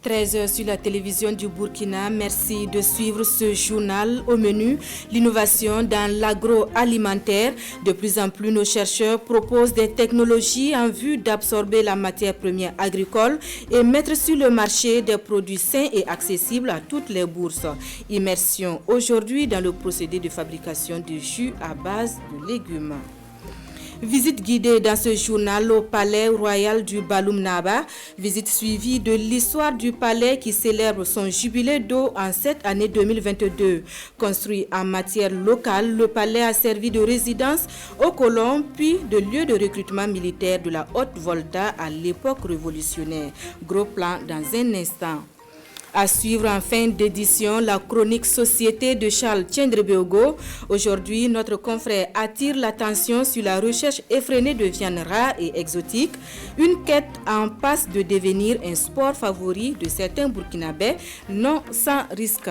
13h sur la télévision du Burkina. Merci de suivre ce journal. Au menu, l'innovation dans l'agroalimentaire. De plus en plus, nos chercheurs proposent des technologies en vue d'absorber la matière première agricole et mettre sur le marché des produits sains et accessibles à toutes les bourses. Immersion aujourd'hui dans le procédé de fabrication de jus à base de légumes. Visite guidée dans ce journal au palais royal du Baloum Naba. Visite suivie de l'histoire du palais qui célèbre son jubilé d'eau en cette année 2022. Construit en matière locale, le palais a servi de résidence aux colons puis de lieu de recrutement militaire de la Haute-Volta à l'époque révolutionnaire. Gros plan dans un instant. À suivre en fin d'édition, la chronique Société de Charles Tiendrebeogo. Aujourd'hui, notre confrère attire l'attention sur la recherche effrénée de viande rare et exotique, une quête en passe de devenir un sport favori de certains Burkinabés, non sans risque.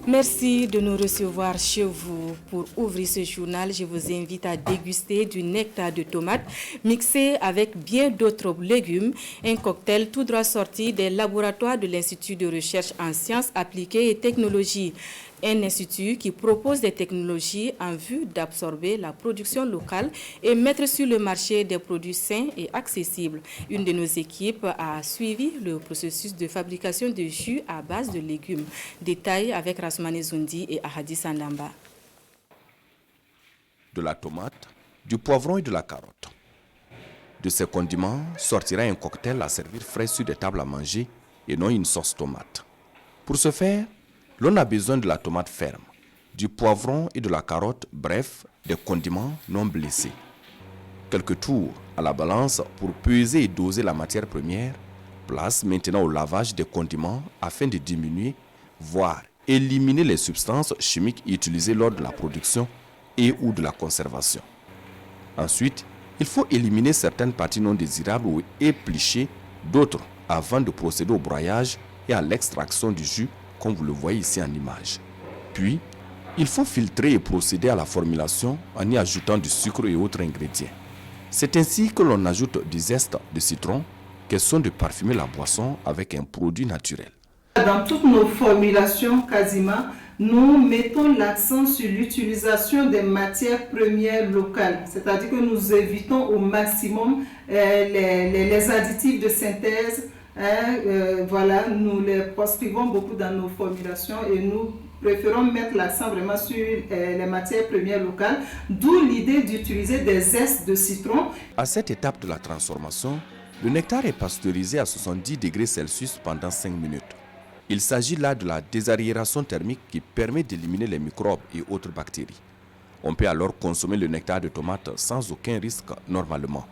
Merci de nous recevoir chez vous. Pour ouvrir ce journal, je vous invite à déguster du nectar de tomate mixé avec bien d'autres légumes, un cocktail tout droit sorti des laboratoires de l'Institut de recherche en sciences appliquées et technologies. Un institut qui propose des technologies en vue d'absorber la production locale et mettre sur le marché des produits sains et accessibles. Une de nos équipes a suivi le processus de fabrication de jus à base de légumes. Détails avec Rasmane Zoundi et Ahadi Sandamba. De la tomate, du poivron et de la carotte. De ces condiments sortira un cocktail à servir frais sur des tables à manger et non une sauce tomate. Pour ce faire, l'on a besoin de la tomate ferme, du poivron et de la carotte, bref, des condiments non blessés. Quelques tours à la balance pour peser et doser la matière première. Place maintenant au lavage des condiments afin de diminuer, voire éliminer les substances chimiques utilisées lors de la production et ou de la conservation. Ensuite, il faut éliminer certaines parties non désirables ou éplucher d'autres avant de procéder au broyage et à l'extraction du jus, comme vous le voyez ici en image. Puis, il faut filtrer et procéder à la formulation en y ajoutant du sucre et autres ingrédients. C'est ainsi que l'on ajoute du zeste de citron, question de parfumer la boisson avec un produit naturel. Dans toutes nos formulations, quasiment, nous mettons l'accent sur l'utilisation des matières premières locales. C'est-à-dire que nous évitons au maximum les additifs de synthèse. Voilà, nous les proscrivons beaucoup dans nos formulations et nous préférons mettre l'accent vraiment sur les matières premières locales, d'où l'idée d'utiliser des zestes de citron. À cette étape de la transformation, le nectar est pasteurisé à 70 degrés Celsius pendant 5 minutes. Il s'agit là de la désariération thermique qui permet d'éliminer les microbes et autres bactéries. On peut alors consommer le nectar de tomate sans aucun risque normalement.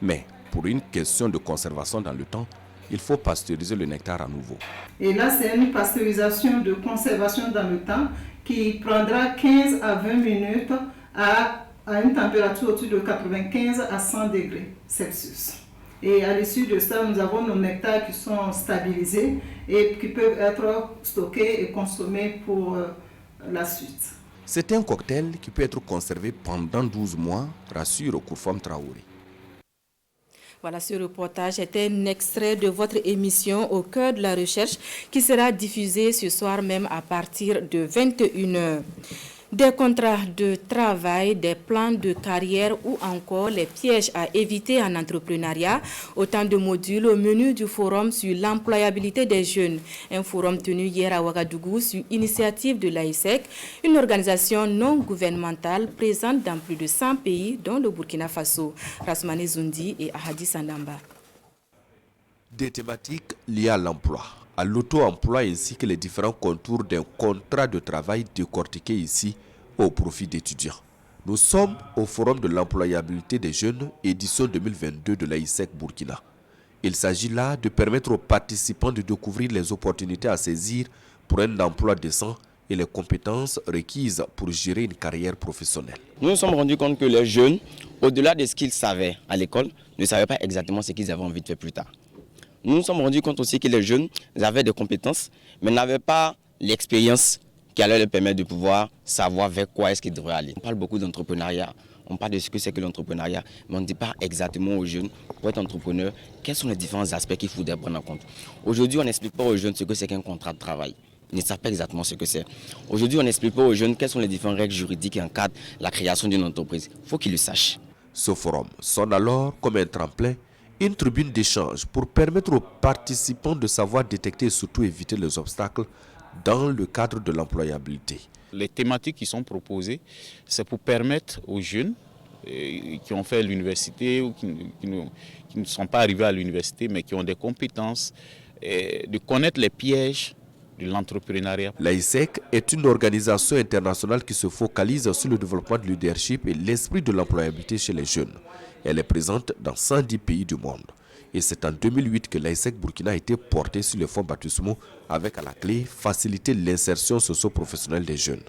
Mais pour une question de conservation dans le temps, il faut pasteuriser le nectar à nouveau. Et là, c'est une pasteurisation de conservation dans le temps qui prendra 15 à 20 minutes à une température autour de 95 à 100 degrés Celsius. Et à l'issue de ça, nous avons nos nectars qui sont stabilisés et qui peuvent être stockés et consommés pour la suite. C'est un cocktail qui peut être conservé pendant 12 mois, rassure Kourfam Traoré. Voilà, ce reportage est un extrait de votre émission Au cœur de la recherche qui sera diffusée ce soir même à partir de 21h. Des contrats de travail, des plans de carrière ou encore les pièges à éviter en entrepreneuriat. Autant de modules au menu du forum sur l'employabilité des jeunes. Un forum tenu hier à Ouagadougou sur initiative de l'AISEC, une organisation non gouvernementale présente dans plus de 100 pays, dont le Burkina Faso. Rasmane Zoundi et Ahadi Sandamba. Des thématiques liées à l'emploi, à l'auto-emploi ainsi que les différents contours d'un contrat de travail décortiqué ici au profit d'étudiants. Nous sommes au Forum de l'employabilité des jeunes, édition 2022 de l'AISEC Burkina. Il s'agit là de permettre aux participants de découvrir les opportunités à saisir pour un emploi décent et les compétences requises pour gérer une carrière professionnelle. Nous nous sommes rendus compte que les jeunes, au-delà de ce qu'ils savaient à l'école, ne savaient pas exactement ce qu'ils avaient envie de faire plus tard. Nous nous sommes rendus compte aussi que les jeunes avaient des compétences, mais n'avaient pas l'expérience qui allait leur permettre de pouvoir savoir vers quoi est-ce qu'ils devraient aller. On parle beaucoup d'entrepreneuriat, on parle de ce que c'est que l'entrepreneuriat, mais on ne dit pas exactement aux jeunes, pour être entrepreneur, quels sont les différents aspects qu'il faudrait prendre en compte. Aujourd'hui, on n'explique pas aux jeunes ce que c'est qu'un contrat de travail. Ils ne savent pas exactement ce que c'est. Aujourd'hui, on n'explique pas aux jeunes quelles sont les différentes règles juridiques qui encadrent la création d'une entreprise. Il faut qu'ils le sachent. Ce forum sonne alors comme un tremplin, une tribune d'échange pour permettre aux participants de savoir détecter et surtout éviter les obstacles dans le cadre de l'employabilité. Les thématiques qui sont proposées, c'est pour permettre aux jeunes qui ont fait l'université ou qui ne sont pas arrivés à l'université mais qui ont des compétences, de connaître les pièges de l'entrepreneuriat. L'AISEC est une organisation internationale qui se focalise sur le développement de leadership et l'esprit de l'employabilité chez les jeunes. Elle est présente dans 110 pays du monde. Et c'est en 2008 que l'AISEC Burkina a été portée sur le fonds baptismaux avec à la clé faciliter l'insertion socio-professionnelle des jeunes.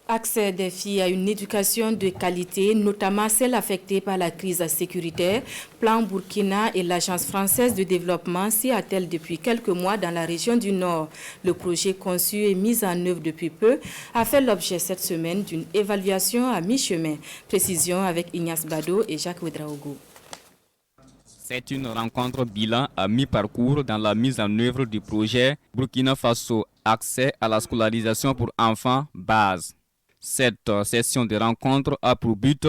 Accès des filles à une éducation de qualité, notamment celle affectée par la crise sécuritaire. Plan Burkina et l'Agence française de développement s'y attellent depuis quelques mois dans la région du Nord. Le projet conçu et mis en œuvre depuis peu a fait l'objet cette semaine d'une évaluation à mi-chemin. Précision avec Ignace Bado et Jacques Ouedraogo. C'est une rencontre bilan à mi-parcours dans la mise en œuvre du projet Burkina Faso Accès à la scolarisation pour enfants base. Cette session de rencontre a pour but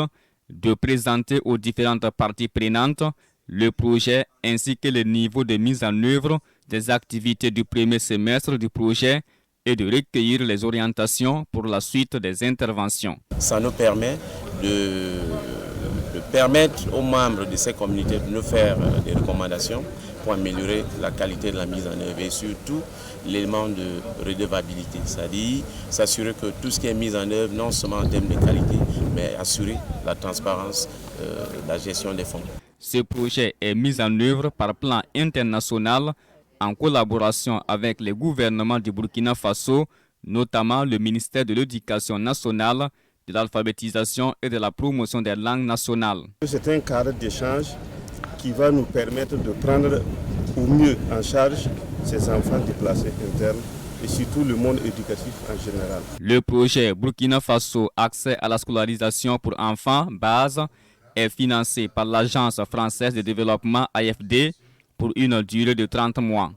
de présenter aux différentes parties prenantes le projet ainsi que le niveau de mise en œuvre des activités du premier semestre du projet et de recueillir les orientations pour la suite des interventions. Ça nous permet de permettre aux membres de ces communautés de nous faire des recommandations pour améliorer la qualité de la mise en œuvre et surtout l'élément de redevabilité, c'est-à-dire s'assurer que tout ce qui est mis en œuvre, non seulement en termes de qualité, mais assurer la transparence de la gestion des fonds. Ce projet est mis en œuvre par plan international en collaboration avec les gouvernements du Burkina Faso, notamment le ministère de l'Éducation nationale, de l'alphabétisation et de la promotion des langues nationales. C'est un cadre d'échange qui va nous permettre de prendre au mieux en charge ces enfants déplacés internes et surtout le monde éducatif en général. Le projet Burkina Faso Accès à la scolarisation pour enfants base est financé par l'Agence française de développement AFD pour une durée de 30 mois.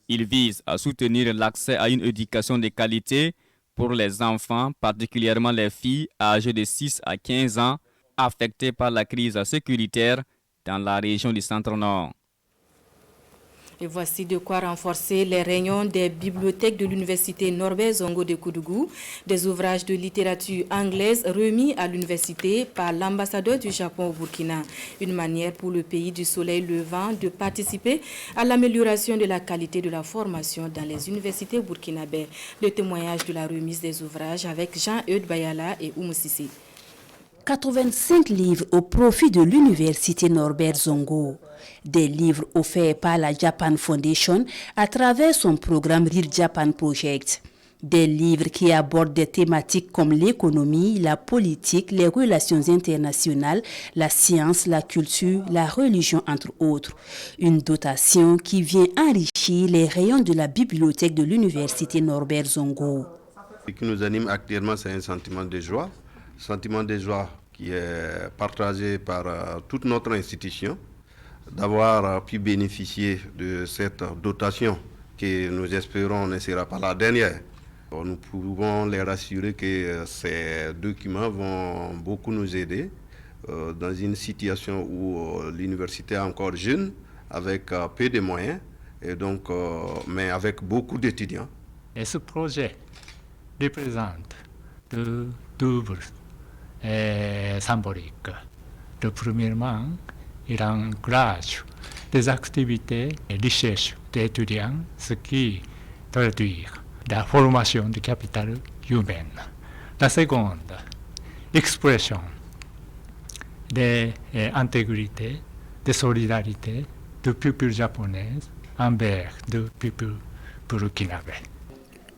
Il vise à soutenir l'accès à une éducation de qualité pour les enfants, particulièrement les filles âgées de 6 à 15 ans affectées par la crise sécuritaire dans la région du Centre-Nord. Et voici de quoi renforcer les rayons des bibliothèques de l'université Norbert Zongo de Koudougou, des ouvrages de littérature anglaise remis à l'université par l'ambassadeur du Japon au Burkina. Une manière pour le pays du soleil levant de participer à l'amélioration de la qualité de la formation dans les universités burkinabées. Le témoignage de la remise des ouvrages avec Jean-Eudes Bayala et Oumou Sissi. 85 livres au profit de l'université Norbert Zongo. Des livres offerts par la Japan Foundation à travers son programme Real Japan Project. Des livres qui abordent des thématiques comme l'économie, la politique, les relations internationales, la science, la culture, la religion, entre autres. Une dotation qui vient enrichir les rayons de la bibliothèque de l'université Norbert Zongo. Ce qui nous anime actuellement, c'est un sentiment de joie. Sentiment de joie qui est partagé par toute notre institution, d'avoir pu bénéficier de cette dotation que nous espérons ne sera pas la dernière. Nous pouvons les rassurer que ces documents vont beaucoup nous aider dans une situation où l'université est encore jeune, avec peu de moyens, et donc, mais avec beaucoup d'étudiants. Et ce projet représente deux doubles symbolique. Premièrement, il engage des activités de recherche des étudiants, ce qui traduit la formation du capital humain. La seconde, expression d'intégrité, de solidarité du peuple japonais envers le peuple burkinabé.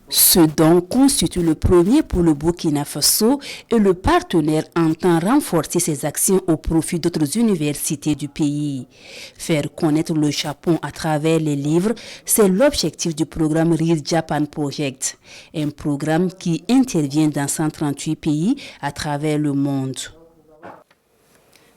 Ce don constitue le premier pour le Burkina Faso et le partenaire entend renforcer ses actions au profit d'autres universités du pays. Faire connaître le Japon à travers les livres, c'est l'objectif du programme Real Japan Project, un programme qui intervient dans 138 pays à travers le monde.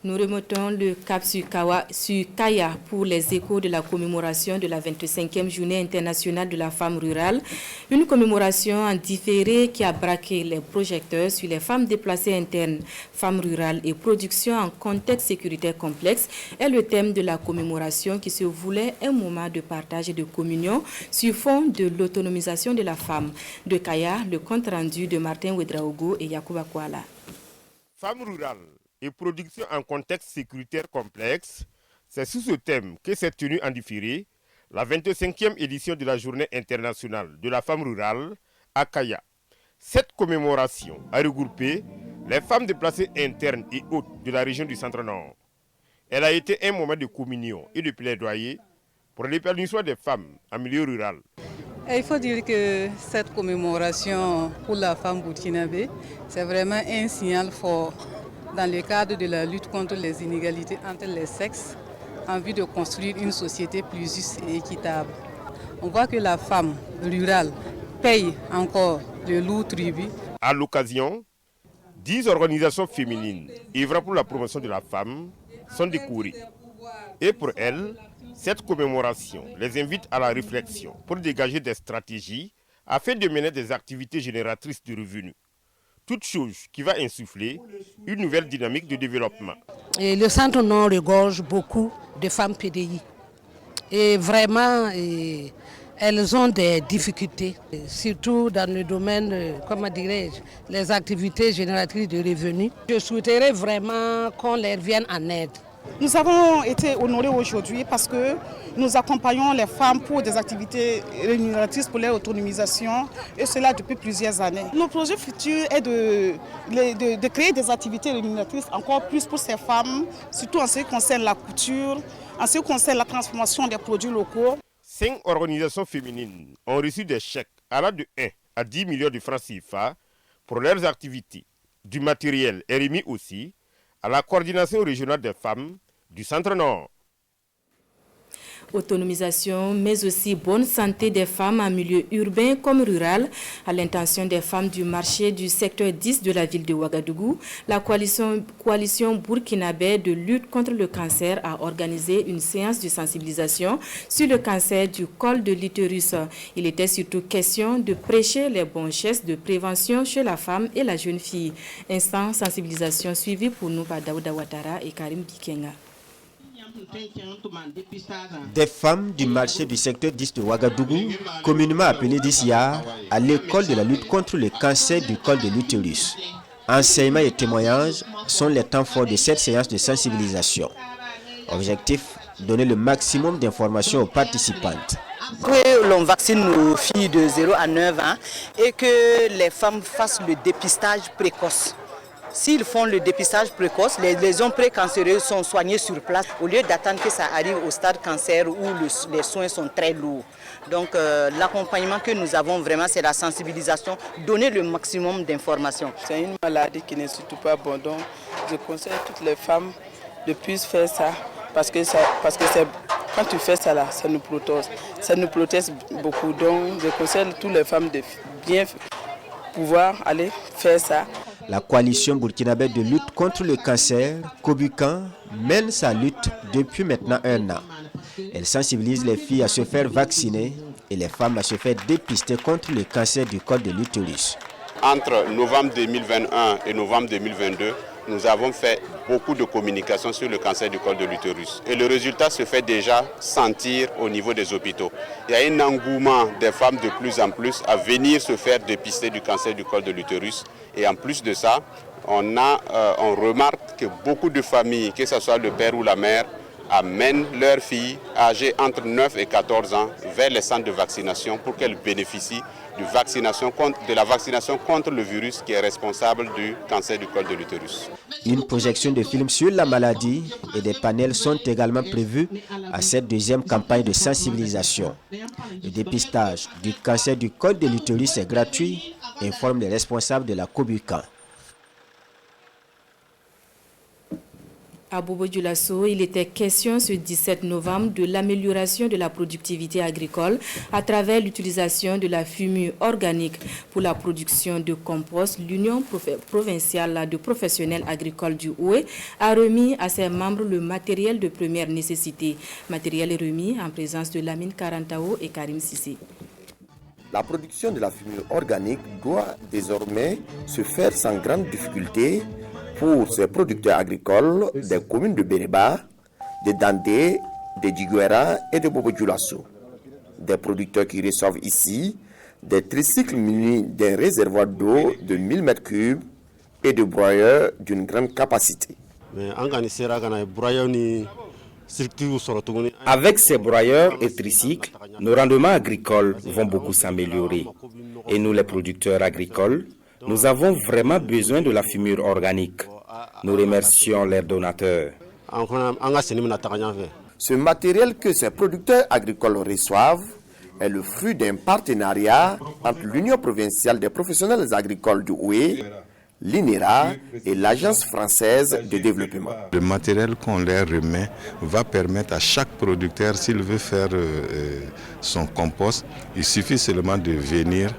Nous remontons le cap sur Kaya pour les échos de la commémoration de la 25e journée internationale de la femme rurale. Une commémoration en différé qui a braqué les projecteurs sur les femmes déplacées internes, femmes rurales et production en contexte sécuritaire complexe est le thème de la commémoration qui se voulait un moment de partage et de communion sur fond de l'autonomisation de la femme. De Kaya, le compte rendu de Martin Ouedraogo et Yacouba Kouala. Femmes rurales et production en contexte sécuritaire complexe, c'est sous ce thème que s'est tenue en différé la 25e édition de la Journée internationale de la femme rurale à Kaya. Cette commémoration a regroupé les femmes déplacées internes et hautes de la région du Centre-Nord. Elle a été un moment de communion et de plaidoyer pour l'épanouissement des femmes en milieu rural. Il faut dire que cette commémoration pour la femme burkinabé, c'est vraiment un signal fort dans le cadre de la lutte contre les inégalités entre les sexes en vue de construire une société plus juste et équitable. On voit que la femme rurale paye encore de lourds tribut. À l'occasion, 10 organisations féminines œuvrant pour la promotion de la femme sont décorées. Et pour elles, cette commémoration les invite à la réflexion pour dégager des stratégies afin de mener des activités génératrices de revenus. Toute chose qui va insuffler une nouvelle dynamique de développement. Et le Centre-Nord regorge beaucoup de femmes PDI. Et vraiment, elles ont des difficultés, surtout dans le domaine, comment dirais-je, les activités génératrices de revenus. Je souhaiterais vraiment qu'on leur vienne en aide. Nous avons été honorés aujourd'hui parce que nous accompagnons les femmes pour des activités rémunératrices pour leur autonomisation et cela depuis plusieurs années. Notre projet futur est de créer des activités rémunératrices encore plus pour ces femmes, surtout en ce qui concerne la couture, en ce qui concerne la transformation des produits locaux. 5 organisations féminines ont reçu des chèques allant de 1 à 10 millions de francs CFA pour leurs activités. Du matériel est remis aussi à la coordination régionale des femmes du Centre-Nord. Autonomisation, mais aussi bonne santé des femmes en milieu urbain comme rural. À l'intention des femmes du marché du secteur 10 de la ville de Ouagadougou, la coalition burkinabé de lutte contre le cancer a organisé une séance de sensibilisation sur le cancer du col de l'utérus. Il était surtout question de prêcher les bons gestes de prévention chez la femme et la jeune fille. Instant sensibilisation suivi pour nous par Daouda Ouattara et Karim Bikenga. Des femmes du marché du secteur 10 de Ouagadougou, communément appelé DISIA, à l'école de la lutte contre le cancer du col de l'utérus. Enseignements et témoignages sont les temps forts de cette séance de sensibilisation. Objectif, donner le maximum d'informations aux participantes. Que l'on vaccine nos filles de 0 à 9 ans et que les femmes fassent le dépistage précoce. S'ils font le dépistage précoce, les lésions précancéreuses sont soignées sur place au lieu d'attendre que ça arrive au stade cancer où les soins sont très lourds. Donc l'accompagnement que nous avons vraiment, c'est la sensibilisation, donner le maximum d'informations. C'est une maladie qui n'est surtout pas bonne, donc je conseille à toutes les femmes de plus faire ça parce que quand tu fais ça là, ça nous protège beaucoup. Donc je conseille à toutes les femmes de bien pouvoir aller faire ça. La coalition burkinabé de lutte contre le cancer, Kobukan, mène sa lutte depuis maintenant 1 an. Elle sensibilise les filles à se faire vacciner et les femmes à se faire dépister contre le cancer du col de l'utérus. Entre novembre 2021 et novembre 2022, nous avons fait beaucoup de communication sur le cancer du col de l'utérus. Et le résultat se fait déjà sentir au niveau des hôpitaux. Il y a un engouement des femmes de plus en plus à venir se faire dépister du cancer du col de l'utérus. Et en plus de ça, on remarque que beaucoup de familles, que ce soit le père ou la mère, amènent leurs filles âgées entre 9 et 14 ans vers les centres de vaccination pour qu'elles bénéficient de la vaccination contre le virus qui est responsable du cancer du col de l'utérus. Une projection de films sur la maladie et des panels sont également prévus à cette deuxième campagne de sensibilisation. Le dépistage du cancer du col de l'utérus est gratuit, informent les responsables de la Cobucan. À Bobo-Dioulasso, il était question ce 17 novembre de l'amélioration de la productivité agricole à travers l'utilisation de la fumure organique pour la production de compost. L'Union provinciale de professionnels agricoles du Oué a remis à ses membres le matériel de première nécessité. Matériel est remis en présence de Lamine Karantao et Karim Sissi. La production de la fumure organique doit désormais se faire sans grande difficulté pour ces producteurs agricoles des communes de Béréba, de Dandé, de Djiguera et de Bobo-Dioulasso. Des producteurs qui reçoivent ici des tricycles munis d'un réservoir d'eau de 1000 m3 et de broyeurs d'une grande capacité. Avec ces broyeurs et tricycles, nos rendements agricoles vont beaucoup s'améliorer. Et nous, les producteurs agricoles, nous avons vraiment besoin de la fumure organique. Nous remercions les donateurs. Ce matériel que ces producteurs agricoles reçoivent est le fruit d'un partenariat entre l'Union provinciale des professionnels agricoles du Oué, l'INERA et l'Agence française de développement. Le matériel qu'on leur remet va permettre à chaque producteur, s'il veut faire son compost, il suffit seulement de venir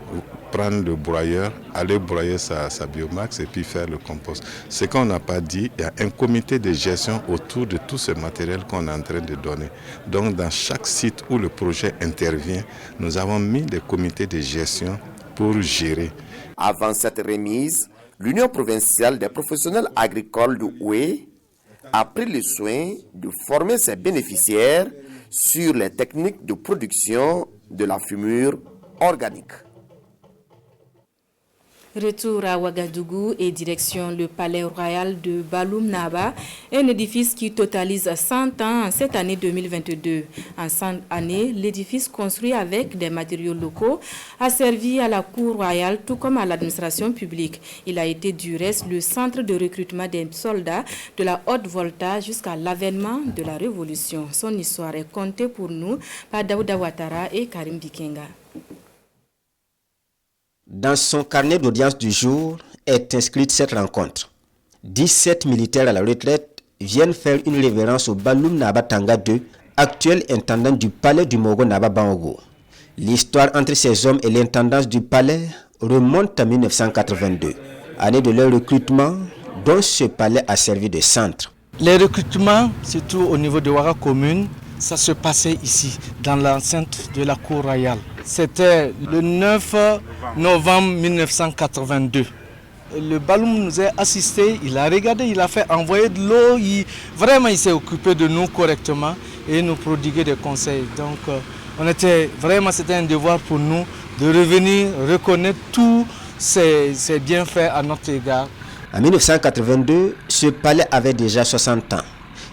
prendre le broyeur, aller broyer sa biomasse et puis faire le compost. Ce qu'on n'a pas dit, il y a un comité de gestion autour de tout ce matériel qu'on est en train de donner. Donc dans chaque site où le projet intervient, nous avons mis des comités de gestion pour gérer. Avant cette remise, l'Union provinciale des professionnels agricoles du Oué a pris le soin de former ses bénéficiaires sur les techniques de production de la fumure organique. Retour à Ouagadougou et direction le palais royal de Baloum Naba, un édifice qui totalise 100 ans en cette année 2022. En 100 années, l'édifice construit avec des matériaux locaux a servi à la cour royale tout comme à l'administration publique. Il a été du reste le centre de recrutement des soldats de la haute volta jusqu'à l'avènement de la révolution. Son histoire est contée pour nous par Daouda Ouattara et Karim Bikenga. Dans son carnet d'audience du jour est inscrite cette rencontre. 17 militaires à la retraite viennent faire une révérence au Baloum Naba Tanga II, actuel intendant du palais du Mogo Naba Bango. L'histoire entre ces hommes et l'intendance du palais remonte à 1982, année de leur recrutement dont ce palais a servi de centre. Les recrutements, surtout au niveau de Ouaga commune, ça se passait ici, dans l'enceinte de la cour royale. C'était le 9 novembre 1982. Le Baloum nous a assistés, il a regardé, il a fait envoyer de l'eau, vraiment il s'est occupé de nous correctement et nous prodiguer des conseils. Donc c'était un devoir pour nous de revenir reconnaître tous ces bienfaits à notre égard. En 1982, ce palais avait déjà 60 ans.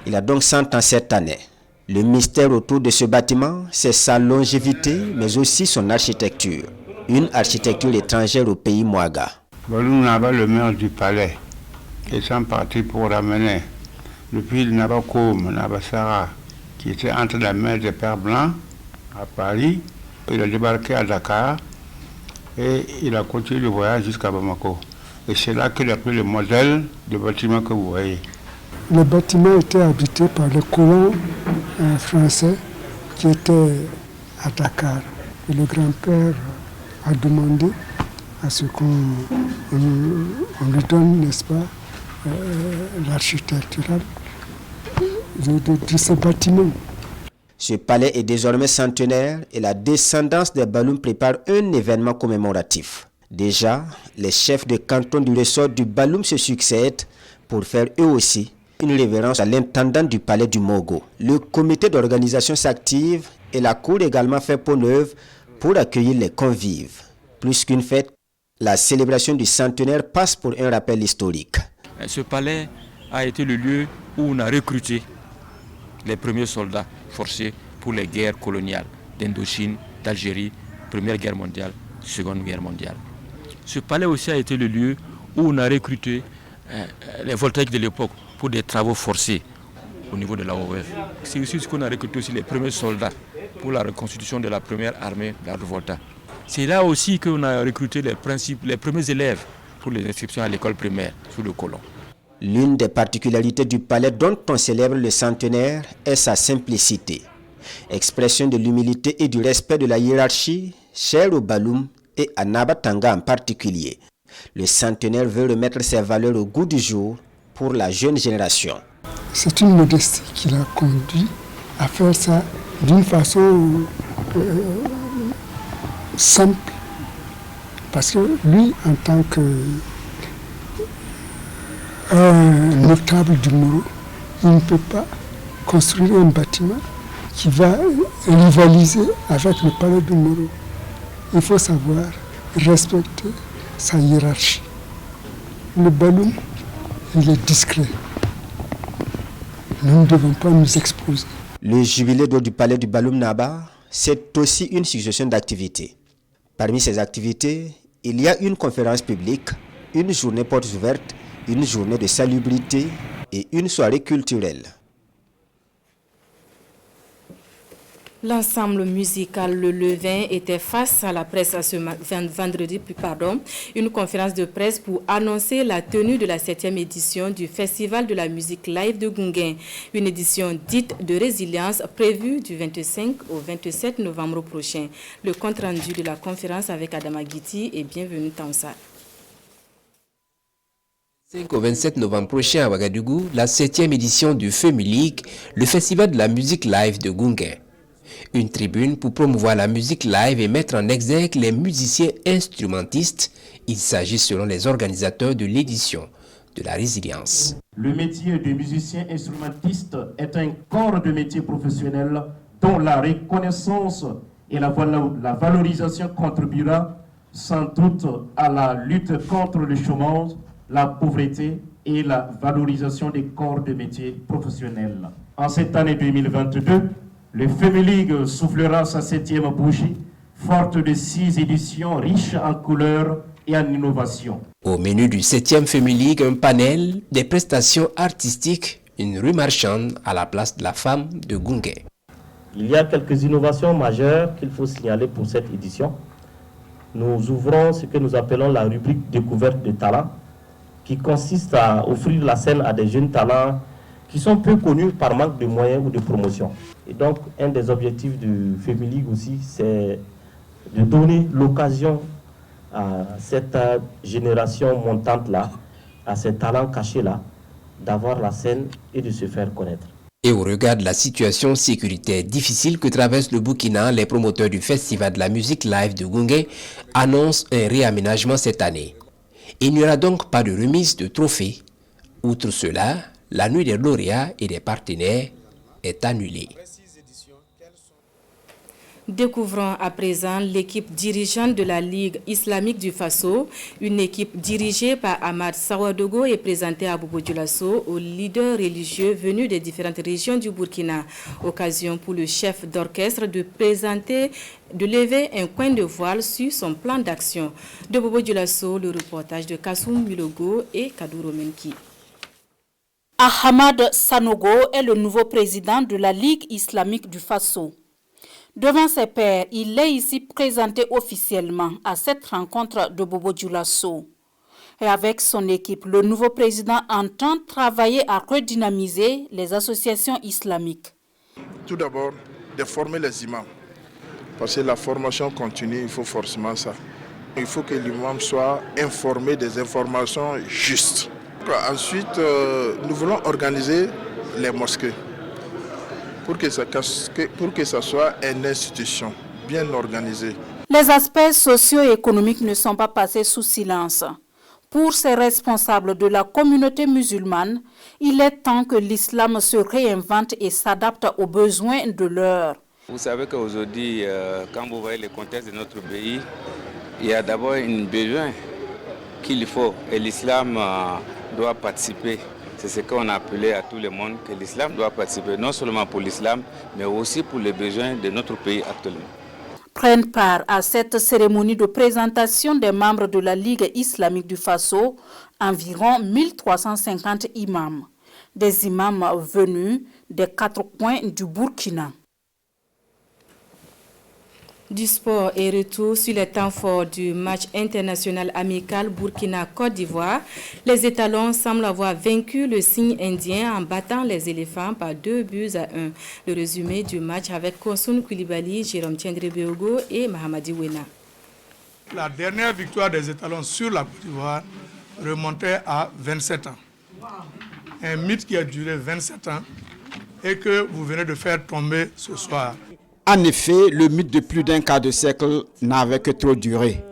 Il a donc 100 ans cette année. Le mystère autour de ce bâtiment, c'est sa longévité, mais aussi son architecture. Une architecture étrangère au pays Mouaga. Baloum Naba, le maire du palais, étant parti pour ramener depuis le Naba Koum, Naba Sarah, qui était entre la mer des Pères Blancs à Paris. Il a débarqué à Dakar et il a continué le voyage jusqu'à Bamako. Et c'est là qu'il a pris le modèle du bâtiment que vous voyez. Le bâtiment était habité par les colons français qui étaient à Dakar. Et le grand-père a demandé à ce qu'on lui donne, n'est-ce pas, l'architectural de ce bâtiment. Ce palais est désormais centenaire et la descendance des Baloum prépare un événement commémoratif. Déjà, les chefs de canton du ressort du Baloum se succèdent pour faire eux aussi une révérence à l'intendant du palais du Mogo. Le comité d'organisation s'active et la cour également fait peau neuve pour accueillir les convives. Plus qu'une fête, la célébration du centenaire passe pour un rappel historique. Ce palais a été le lieu où on a recruté les premiers soldats forcés pour les guerres coloniales d'Indochine, d'Algérie, Première Guerre mondiale, Seconde Guerre mondiale. Ce palais aussi a été le lieu où on a recruté les voltaïques de l'époque pour des travaux forcés au niveau de la OF. C'est aussi ce qu'on a recruté aussi les premiers soldats pour la reconstitution de la première armée de la Volta. C'est là aussi qu'on a recruté les premiers élèves pour les inscriptions à l'école primaire sous le colon. L'une des particularités du palais dont on célèbre le centenaire est sa simplicité. Expression de l'humilité et du respect de la hiérarchie, chère au Baloum et à Nabatanga en particulier. Le centenaire veut remettre ses valeurs au goût du jour pour la jeune génération. C'est une modestie qui l'a conduit à faire ça d'une façon simple. Parce que lui, en tant que notable du Moro, il ne peut pas construire un bâtiment qui va rivaliser avec le palais du Moro. Il faut savoir respecter sa hiérarchie. Le Baloum, il est discret. Nous ne devons pas nous exposer. Le jubilé d'or du palais du Baloum Naba, c'est aussi une succession d'activités. Parmi ces activités, il y a une conférence publique, une journée portes ouvertes, une journée de salubrité et une soirée culturelle. L'ensemble musical Le Levain était face à la presse ce vendredi, une conférence de presse pour annoncer la tenue de la 7e édition du Festival de la musique live de Gunguin, une édition dite de résilience prévue du 25 au 27 novembre prochain. Le compte rendu de la conférence avec Adama Guiti et bienvenue Tansa. 5 au 27 novembre prochain à Ouagadougou, la 7e édition du FEMULIC, le Festival de la musique live de Gunguin. Une tribune pour promouvoir la musique live et mettre en exergue les musiciens instrumentistes. Il s'agit selon les organisateurs de l'édition de la résilience. Le métier de musicien instrumentiste est un corps de métier professionnel dont la reconnaissance et la valorisation contribuera sans doute à la lutte contre le chômage, la pauvreté et la valorisation des corps de métier professionnels. En cette année 2022, le FEMULIC soufflera sa 7e bougie, forte de 6 éditions riches en couleurs et en innovation. Au menu du 7e FEMULIC, un panel, des prestations artistiques, une rue marchande à la place de la femme de Gunguin. Il y a quelques innovations majeures qu'il faut signaler pour cette édition. Nous ouvrons ce que nous appelons la rubrique découverte de talents, qui consiste à offrir la scène à des jeunes talents qui sont peu connus par manque de moyens ou de promotion. Et donc, un des objectifs du FEMULIC aussi, c'est de donner l'occasion à cette génération montante-là, à ces talents cachés-là, d'avoir la scène et de se faire connaître. Et au regard de la situation sécuritaire difficile que traverse le Burkina, les promoteurs du Festival de la musique live de Gunguin annoncent un réaménagement cette année. Il n'y aura donc pas de remise de trophées. Outre cela, la nuit des lauréats et des partenaires est annulée. Découvrons à présent l'équipe dirigeante de la Ligue islamique du Faso, une équipe dirigée par Ahmad Sawadogo et présentée à Bobo Dioulasso aux leaders religieux venus des différentes régions du Burkina. Occasion pour le chef d'orchestre de lever un coin de voile sur son plan d'action. De Bobo Dioulasso, le reportage de Kassoum Milogo et Kadouro Menki. Ahmad Sanogo est le nouveau président de la Ligue islamique du Faso. Devant ses pairs, il est ici présenté officiellement à cette rencontre de Bobo Dioulasso. Et avec son équipe, le nouveau président entend travailler à redynamiser les associations islamiques. Tout d'abord, de former les imams. Parce que la formation continue, il faut forcément ça. Il faut que l'imam soit informé des informations justes. Ensuite, nous voulons organiser les mosquées pour que ça soit une institution bien organisée. Les aspects socio-économiques ne sont pas passés sous silence. Pour ces responsables de la communauté musulmane, il est temps que l'islam se réinvente et s'adapte aux besoins de l'heure. Vous savez qu'aujourd'hui, quand vous voyez le contexte de notre pays, il y a d'abord un besoin qu'il faut et l'islam doit participer. C'est ce qu'on a appelé à tout le monde, que l'islam doit participer, non seulement pour l'islam, mais aussi pour les besoins de notre pays actuellement. Prennent part à cette cérémonie de présentation des membres de la Ligue islamique du Faso environ 1350 imams. Des imams venus des 4 coins du Burkina. Du sport et retour sur les temps forts du match international amical Burkina-Côte d'Ivoire. Les étalons semblent avoir vaincu le cygne indien en battant les éléphants par 2-1. Le résumé du match avec Kosun Koulibaly, Jérôme Tiendré-Beogo et Mahamadi Wena. La dernière victoire des étalons sur la Côte d'Ivoire remontait à 27 ans. Un mythe qui a duré 27 ans et que vous venez de faire tomber ce soir. En effet, le mythe de plus d'un quart de siècle n'avait que trop duré.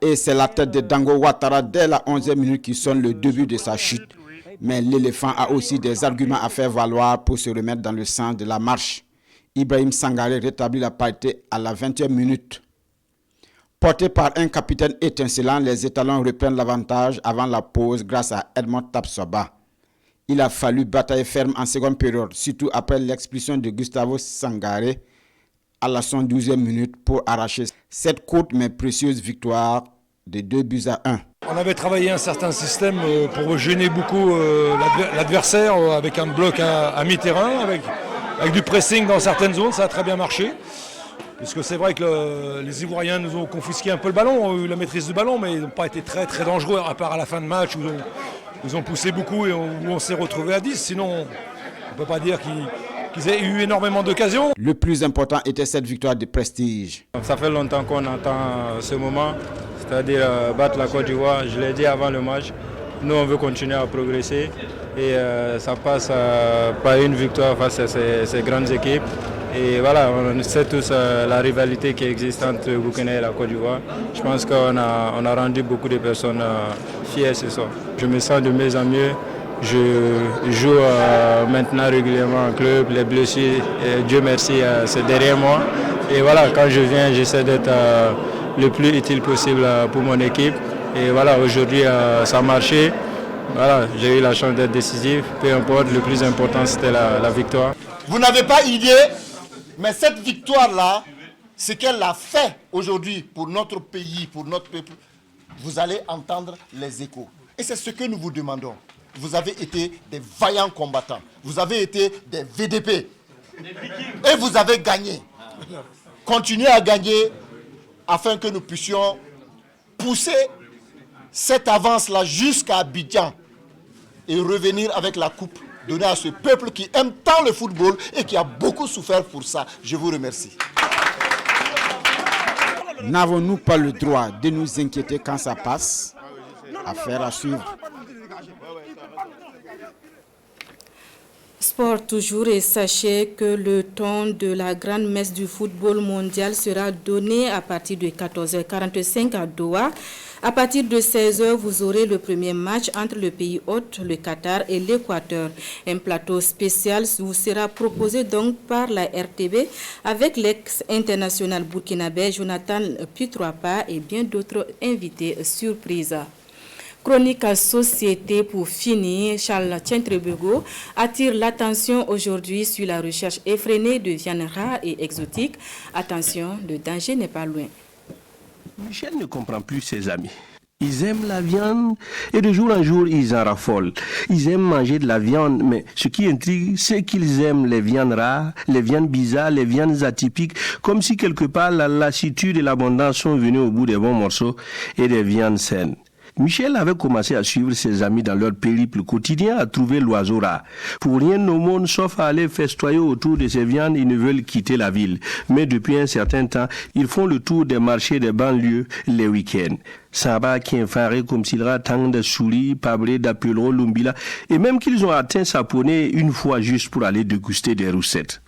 Et c'est la tête de Dango Ouattara dès la 11e minute qui sonne le début de sa chute. Mais l'éléphant a aussi des arguments à faire valoir pour se remettre dans le sens de la marche. Ibrahim Sangaré rétablit la parité à la 20e minute. Porté par un capitaine étincelant, les étalons reprennent l'avantage avant la pause grâce à Edmond Tapsoba. Il a fallu batailler ferme en seconde période, surtout après l'expulsion de Gustavo Sangaré à la 112e minute pour arracher cette courte mais précieuse victoire de 2-1. On avait travaillé un certain système pour gêner beaucoup l'adversaire avec un bloc à mi-terrain, avec du pressing dans certaines zones, ça a très bien marché. Parce que c'est vrai que les Ivoiriens nous ont confisqué un peu le ballon, ont eu la maîtrise du ballon, mais ils n'ont pas été très très dangereux, à part à la fin de match où ils ont poussé beaucoup et où on s'est retrouvé à 10. Sinon, on ne peut pas dire qu'ils aient eu énormément d'occasions. Le plus important était cette victoire de prestige. Ça fait longtemps qu'on attend ce moment, c'est-à-dire battre la Côte d'Ivoire. Je l'ai dit avant le match, nous on veut continuer à progresser et ça passe par une victoire face à ces grandes équipes. Et voilà, on sait tous la rivalité qui existe entre le Burkina et la Côte d'Ivoire. Je pense qu'on a rendu beaucoup de personnes fières ce soir. Je me sens de mieux en mieux. Je joue maintenant régulièrement en club. Les blessures, Dieu merci, c'est derrière moi. Et voilà, quand je viens, j'essaie d'être le plus utile possible pour mon équipe. Et voilà, aujourd'hui, ça a marché. Voilà, j'ai eu la chance d'être décisif. Peu importe, le plus important, c'était la victoire. Vous n'avez pas idée, mais cette victoire-là, ce qu'elle a fait aujourd'hui pour notre pays, pour notre peuple, vous allez entendre les échos. Et c'est ce que nous vous demandons. Vous avez été des vaillants combattants. Vous avez été des VDP. Et vous avez gagné. Continuez à gagner afin que nous puissions pousser cette avance-là jusqu'à Abidjan et revenir avec la coupe donnée à ce peuple qui aime tant le football et qui a beaucoup souffert pour ça. Je vous remercie. N'avons-nous pas le droit de nous inquiéter quand ça passe? Affaire à suivre. Sport toujours, et sachez que le temps de la grande messe du football mondial sera donné à partir de 14h45 à Doha. À partir de 16h, vous aurez le premier match entre le pays hôte, le Qatar et l'Équateur. Un plateau spécial vous sera proposé donc par la RTB avec l'ex-international burkinabé Jonathan Putroapa et bien d'autres invités surprises. Chronique à société pour finir, Charles Tiendré-Beogo attire l'attention aujourd'hui sur la recherche effrénée de viandes rares et exotiques. Attention, le danger n'est pas loin. Michel ne comprend plus ses amis. Ils aiment la viande et de jour en jour, ils en raffolent. Ils aiment manger de la viande, mais ce qui intrigue, c'est qu'ils aiment les viandes rares, les viandes bizarres, les viandes atypiques, comme si quelque part la lassitude et l'abondance sont venues au bout des bons morceaux et des viandes saines. Michel avait commencé à suivre ses amis dans leur périple quotidien à trouver l'oiseau rare. Pour rien au monde, sauf à aller festoyer autour de ces viandes, ils ne veulent quitter la ville. Mais depuis un certain temps, ils font le tour des marchés des banlieues les week-ends. Saba qui effaré comme s'il rattang de Souli, Pabré, d'Apelro, Lumbila, et même qu'ils ont atteint Saponé une fois juste pour aller déguster des roussettes.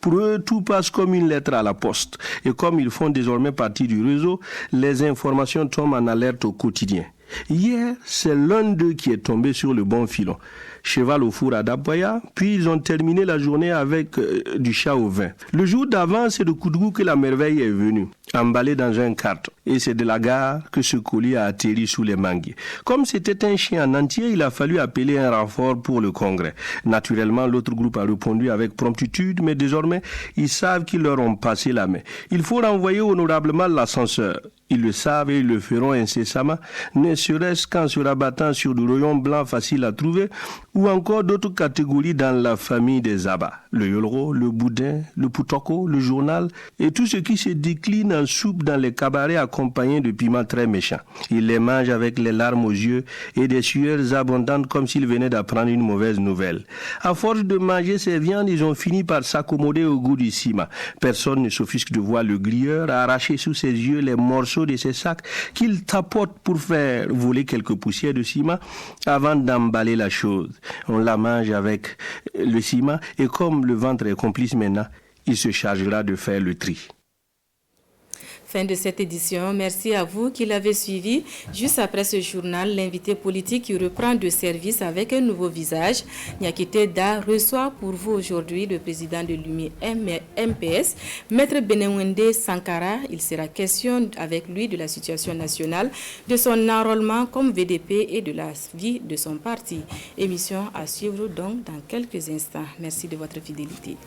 Pour eux, tout passe comme une lettre à la poste. Et comme ils font désormais partie du réseau, les informations tombent en alerte au quotidien. Hier, c'est l'un d'eux qui est tombé sur le bon filon. Cheval au four à Daboya, puis ils ont terminé la journée avec du chat au vin. Le jour d'avant, c'est de Koudou que la merveille est venue, emballée dans un carton. Et c'est de la gare que ce colis a atterri sous les manguiers. Comme c'était un chien en entier, il a fallu appeler un renfort pour le congrès. Naturellement, l'autre groupe a répondu avec promptitude, mais désormais, ils savent qu'ils leur ont passé la main. Il faut renvoyer honorablement l'ascenseur. Ils le savent et ils le feront incessamment, ne serait-ce qu'en se rabattant sur du rayon blanc facile à trouver, ou encore d'autres catégories dans la famille des abats. Le yolro, le boudin, le poutoko, le journal, et tout ce qui se décline en soupe dans les cabarets accompagnés de piments très méchants. Ils les mangent avec les larmes aux yeux et des sueurs abondantes comme s'ils venaient d'apprendre une mauvaise nouvelle. À force de manger ces viandes, ils ont fini par s'accommoder au goût du ciment. Personne ne s'offusque de voir le grilleur arracher sous ses yeux les morceaux de ses sacs qu'il tapote pour faire voler quelques poussières de ciment avant d'emballer la chose. On la mange avec le ciment et comme le ventre est complice maintenant, il se chargera de faire le tri. Fin de cette édition. Merci à vous qui l'avez suivi. Juste après ce journal, l'invité politique qui reprend de service avec un nouveau visage. Nyakite Da reçoit pour vous aujourd'hui le président de l'UMI MPS, Maître Benewende Sankara. Il sera question avec lui de la situation nationale, de son enrôlement comme VDP et de la vie de son parti. Émission à suivre donc dans quelques instants. Merci de votre fidélité.